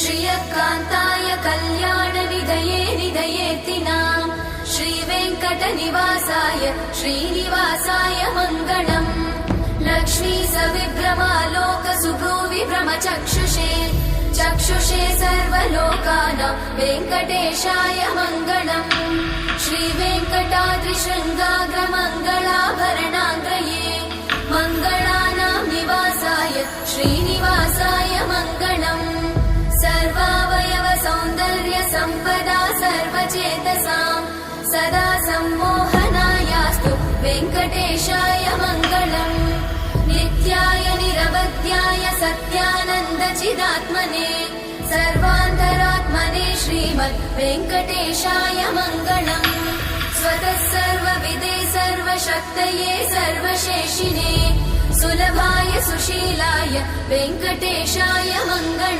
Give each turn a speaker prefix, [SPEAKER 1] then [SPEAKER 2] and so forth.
[SPEAKER 1] श्रियकान्ताय कल्याणनिधये निधयेऽर्तिनाम् श्रीवेङ्कटनिवासाय श्रीनिवासाय मङ्गलम् लक्ष्मी सविभ्रमालोकसुभ्रूविभ्रमचक्षुषे चक्षुषे सर्वलोकानां वेङ्कटेशाय मङ्गलम् श्रीवेङ्कटाद्रिशृङ्गाग्रमङ्गलाभरणाङ्ग्रये मङ्गलानां निवासाय श्रीनिवासाय मङ्गलम् सर्वावयव सौन्दर्य सम्पदा सर्वचेतसां सदा सम्मोहनायास्तु वेङ्कटेशाय मङ्गलम् नित्याय निरवध्याय सत्यानन्दचिदात्मने सर्वान्तरात्मने श्रीमद् वेङ्कटेशाय मङ्गलम् स्वतः सर्वविदे सर्वशक्तये सर्वशेषिने सुलभाय सुशीलाय वेङ्कटेशाय मङ्गलम्।